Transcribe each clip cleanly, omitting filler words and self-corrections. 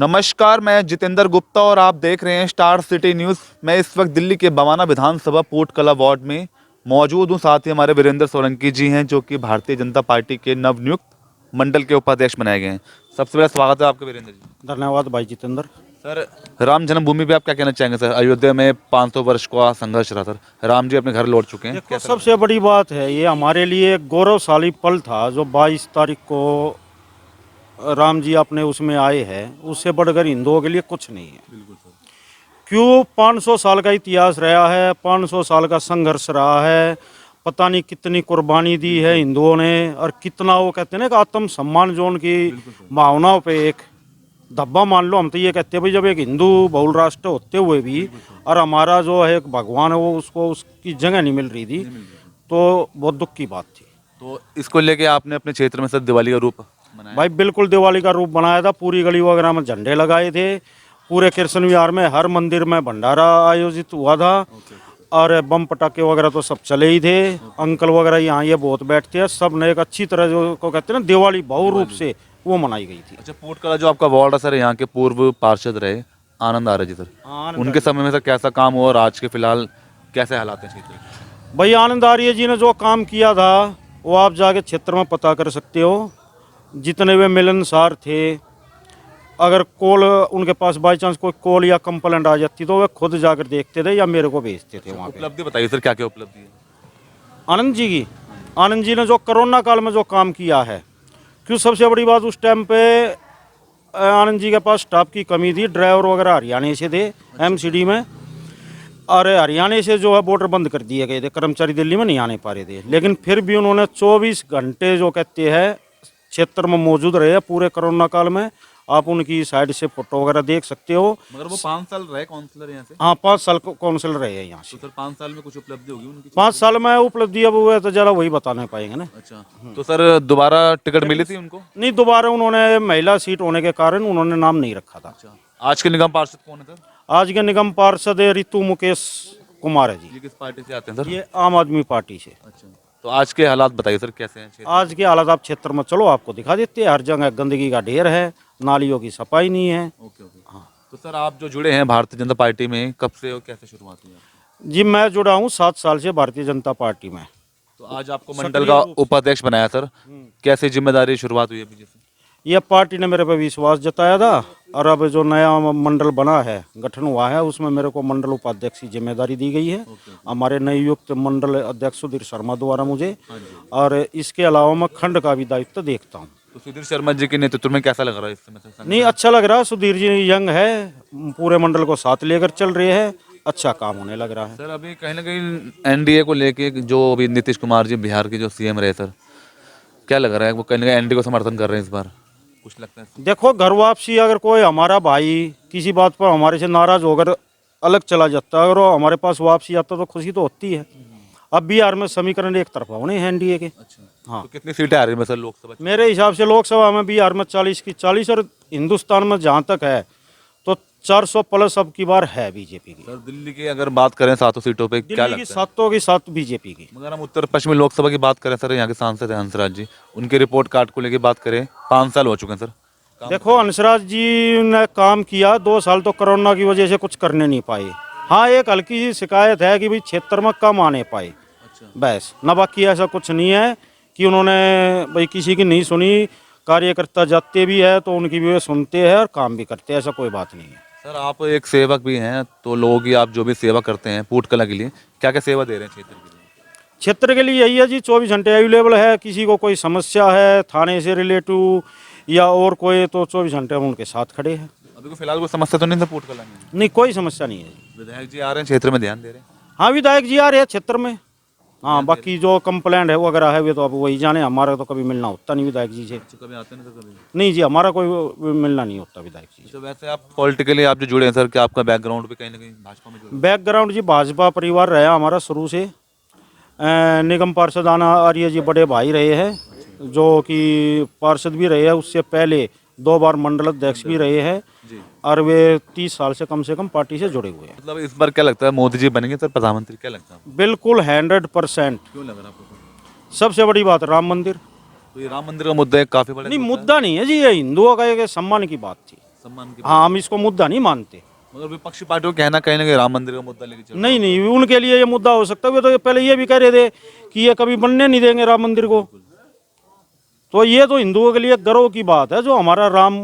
नमस्कार, मैं जितेंद्र गुप्ता और आप देख रहे हैं स्टार सिटी न्यूज़। मैं इस वक्त दिल्ली के बवाना विधानसभा पोर्टकला वार्ड में मौजूद हूं। साथ ही हमारे वीरेंद्र सोलंकी जी हैं, जो कि भारतीय जनता पार्टी के नवनियुक्त मंडल के उपाध्यक्ष बनाए गए हैं। सबसे पहले स्वागत है आपका वीरेंद्र जी। धन्यवाद भाई जितेंद्र। सर, राम जन्मभूमि पे आप क्या कहना चाहेंगे? सर, अयोध्या में 500 वर्ष का संघर्ष रहा। सर, राम जी अपने घर लौट चुके हैं। देखो, सबसे बड़ी बात है, ये हमारे लिए एक गौरवशाली पल था जो 22 तारीख को राम जी अपने उसमें आए हैं। उससे बढ़कर हिंदुओं के लिए कुछ नहीं है। बिल्कुल सर। क्यों? 500 साल का इतिहास रहा है, 500 साल का संघर्ष रहा है, पता नहीं कितनी कुर्बानी दी है हिंदुओं ने, और कितना वो कहते हैं ना कि आत्म सम्मान जो उनकी भावनाओं पे एक धब्बा मान लो। हम तो ये कहते हैं भाई, जब एक हिंदू बहुल राष्ट्र होते हुए भी और हमारा जो है एक भगवान है वो उसको उसकी जगह नहीं मिल रही थी, तो बहुत दुख की बात थी। तो इसको लेके आपने अपने क्षेत्र में सर दिवाली का रूप बनाया? भाई बिल्कुल दिवाली का रूप बनाया था। पूरी गली वगैरह में झंडे लगाए थे। पूरे कृष्ण विहार में हर मंदिर में भंडारा आयोजित हुआ था। और बम पटाखे वगैरह तो सब चले ही थे। अंकल वगैरह यहाँ ये बहुत बैठते हैं। सब ने एक अच्छी तरह जो को कहते हैं ना दिवाली भव्य रूप से वो मनाई गई थी। अच्छा, पोर्टकला जो आपका वार्ड है सर, यहाँ के पूर्व पार्षद रहे आनंद आर्य जी सर, उनके समय में सर कैसा काम हुआ और आज के फिलहाल कैसे हालात हैं क्षेत्र के? भाई आनंद आर्य जी ने जो काम किया था वो आप जाके क्षेत्र में पता कर सकते हो। जितने वे मिलनसार थे, अगर कॉल उनके पास बाई चांस कोई कॉल या कंप्लेंट आ जाती तो वे खुद जाकर देखते थे या मेरे को भेजते थे वहाँ पे। उपलब्धि बताइए सर, क्या क्या उपलब्धि है आनंद जी की? आनंद जी ने जो कोरोना काल में जो काम किया है, क्यों सबसे बड़ी बात उस टाइम पे आनंद जी के पास स्टाफ की कमी थी। ड्राइवर वगैरह हरियाणा से थे एमसीडी में, और हरियाणा से जो है बॉर्डर बंद कर दिए गए थे। कर्मचारी दिल्ली में नहीं आने पा रहे थे, लेकिन फिर भी उन्होंने 24 घंटे जो कहते हैं क्षेत्र में मौजूद रहे पूरे कोरोना काल में। आप उनकी साइड से फोटो वगैरह देख सकते हो। मगर वो 5 साल रहे काउंसलर यहाँ से? हाँ, 5 साल काउंसिलर रहे हैं यहाँ से। तो सर 5 साल में कुछ उपलब्धि होगी उनकी? 5 साल में उपलब्धि अब हुआ है तो जरा वही बता नहीं पाएंगे ना। अच्छा, तो सर दोबारा टिकट मिली थी उनको? नहीं, दोबारा उन्होंने महिला सीट होने के कारण उन्होंने नाम नहीं रखा था। अच्छा, आज के निगम पार्षद कौन है सर? आज के निगम पार्षद रितु मुकेश कुमार है जी। ये किस पार्टी से आते हैं सर? ये आम आदमी पार्टी से। अच्छा, तो आज के हालात बताइए सर, कैसे हैं क्षेत्र? आज के हालात आप क्षेत्र में चलो आपको दिखा देते हैं। हर जगह गंदगी का ढेर है, नालियों की सफाई नहीं है। Okay okay. हाँ, तो सर आप जो जुड़े हैं भारतीय जनता पार्टी में, कब से और कैसे शुरुआत हुई आपकी? जी, मैं जुड़ा हूँ 7 साल से भारतीय जनता पार्टी में। तो आज आपको मंडल का उपाध्यक्ष बनाया सर, कैसे जिम्मेदारी शुरुआत हुई अभी जैसे? यह पार्टी ने मेरे पे विश्वास जताया था, और अब जो नया मंडल बना है, गठन हुआ है, उसमें मेरे को मंडल उपाध्यक्ष की जिम्मेदारी दी गई है हमारे नवनियुक्त मंडल अध्यक्ष सुधीर शर्मा द्वारा मुझे। और इसके अलावा मैं खंड का भी दायित्व देखता हूँ। तो सुधीर शर्मा जी के नेतृत्व में कैसा लग रहा है इस समय सर? नहीं, अच्छा लग रहा है। सुधीर जी यंग है, पूरे मंडल को साथ लेकर चल रहे हैं, अच्छा काम होने लग रहा है। सर अभी कहीं ना कहीं एनडीए को लेके जो अभी नीतीश कुमार जी बिहार के जो सीएम रहे सर, क्या लग रहा है वो कहीं ना कहीं एनडीए को समर्थन कर रहे हैं इस बार? कुछ लगता है? देखो, घर वापसी अगर कोई हमारा भाई किसी बात पर हमारे से नाराज होकर अलग चला जाता है, अगर वो हमारे पास वापसी आता तो खुशी तो होती है। अब बिहार में समीकरण एक तरफा होने हैं एनडीए के। अच्छा, हाँ, तो कितनी सीटें आ रही है सर लोकसभा? मेरे हिसाब से लोकसभा में बिहार में 40 की 40, और हिंदुस्तान में जहाँ तक है तो 400 प्लस अब की बार है बीजेपी की। सर दिल्ली की अगर बात करें 7 सीटों पे, क्या दिल्ली की लगता है? 7 की 7 बीजेपी की। मगर हम उत्तर पश्चिमी लोकसभा की बात करें सर, यहाँ के सांसद हैं हंसराज जी, उनके रिपोर्ट कार्ड को लेके बात करें, 5 साल हो चुके हैं सर। देखो, हंसराज जी ने काम किया 2 साल, तो कोरोना की वजह से कुछ करने नहीं पाए। हाँ, एक हल्की सी शिकायत है कि भाई क्षेत्र में कम आने पाए, बस ना। बाकी ऐसा कुछ नहीं है कि उन्होंने भाई किसी की नहीं सुनी। कार्यकर्ता जाते भी है तो उनकी भी वे सुनते हैं और काम भी करते हैं, ऐसा कोई बात नहीं है। सर आप एक सेवक भी हैं, तो लोगों की आप जो भी सेवा करते हैं पोर्टकला के लिए, क्या क्या सेवा दे रहे हैं क्षेत्र के लिए? क्षेत्र के लिए यही है जी, 24 घंटे अवेलेबल है। किसी को कोई समस्या है थाने से रिलेटिव या और कोई, तो 24 घंटे हम उनके साथ खड़े हैं। अभी को फिलहाल कोई समस्या तो नहीं था पोर्टकला में? नहीं, कोई समस्या नहीं है। विधायक जी आ रहे हैं क्षेत्र में, ध्यान दे रहे हैं? हाँ, विधायक जी आ रहे हैं क्षेत्र में। हाँ, बाकी जो कंप्लेंट है वगैरह है वे तो अब वही जाने। हमारा तो कभी मिलना होता नहीं विधायक जी से। कभी आते नहीं तो कभी नहीं जी, हमारा कोई मिलना नहीं होता विधायक जी से। तो वैसे आप पॉलिटिकली आप जो जुड़े हैं सर, क्या आपका बैकग्राउंड भी कहीं ना कहीं भाजपा में जुड़े? बैकग्राउंड जी भाजपा परिवार रहा हमारा शुरू से। निगम पार्षद आर्य जी बड़े भाई रहे हैं, जो कि पार्षद भी रहे हैं। उससे पहले 2 बार मंडल अध्यक्ष भी रहे हैं, और वे 30 साल से कम पार्टी से जुड़े हुए हैं। मतलब इस बार क्या लगता है, मोदी जी बनेंगे सर प्रधानमंत्री? क्या लगता है आपको? बिल्कुल 100%। क्यों लग रहा है आपको? सबसे बड़ी बात राम मंदिर। तो ये राम मंदिर का मुद्दा है काफी बड़ा। नहीं, मुद्दा नहीं है जी, ये हिंदुओं का एक सम्मान की बात थी। सम्मान की हाँ, हम इसको मुद्दा नहीं मानते। मगर विपक्षी पार्टियों का कहना कहीं ना कहीं राम मंदिर का मुद्दा लेके चल नहीं नहीं, उनके लिए ये मुद्दा हो सकता है। वे तो पहले ये भी कह रहे थे कि ये कभी बनने नहीं देंगे राम मंदिर को। तो ये तो हिंदुओं के लिए गर्व की बात है जो हमारा राम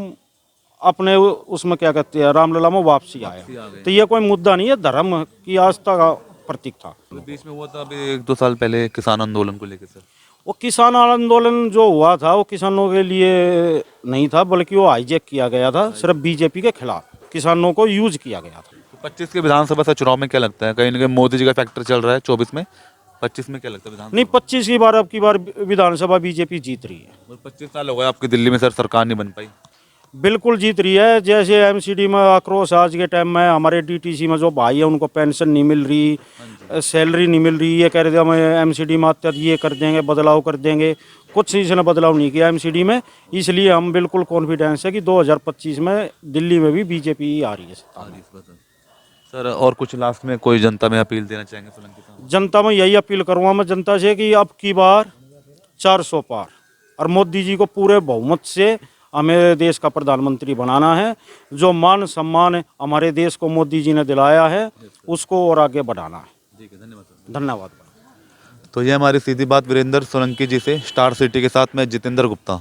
अपने उसमें क्या कहते हैं रामलला में वापसी आया। तो ये कोई मुद्दा नहीं है, धर्म की आस्था का प्रतीक था। बीच में हुआ था अभी 1-2 साल पहले किसान आंदोलन को लेकर सर। वो किसान आंदोलन जो हुआ था वो किसानों के लिए नहीं था, बल्कि वो हाईजैक किया गया था सिर्फ बीजेपी के खिलाफ, किसानों को यूज किया गया था। 25 के विधानसभा से चुनाव में क्या लगता है, कहीं ना कहीं मोदी जी का फैक्टर चल रहा है 24 में, 25 में क्या लगता है विधानसभा? नहीं, 25 की बार अब की बार विधानसभा बीजेपी जीत रही है। 25 साल हो गए आपकी दिल्ली में सर, सरकार नहीं बन पाई। बिल्कुल जीत रही है। जैसे एमसीडी में आक्रोश आज के टाइम में, हमारे डीटीसी में जो भाई है उनको पेंशन नहीं मिल रही, सैलरी नहीं मिल रही, ये कह रहे थे हम एमसीडी में आते ये कर देंगे, बदलाव कर देंगे। कुछ इसने बदलाव नहीं किया एमसीडी में, इसलिए हम बिल्कुल कॉन्फिडेंस है कि 2025 में दिल्ली में भी बीजेपी ही आ रही है सत्ता में। सर और कुछ लास्ट में कोई जनता में अपील देना चाहेंगे सोलंकी साहब? जनता में यही अपील करूँगा मैं जनता से कि अब की बार 400 पार, और मोदी जी को पूरे बहुमत से हमें देश का प्रधानमंत्री बनाना है। जो मान सम्मान हमारे देश को मोदी जी ने दिलाया है उसको और आगे बढ़ाना है। ठीक है, धन्यवाद। धन्यवाद। तो ये हमारी सीधी बात वीरेंद्र सोलंकी जी से, स्टार सिटी के साथ मैं जितेंद्र गुप्ता।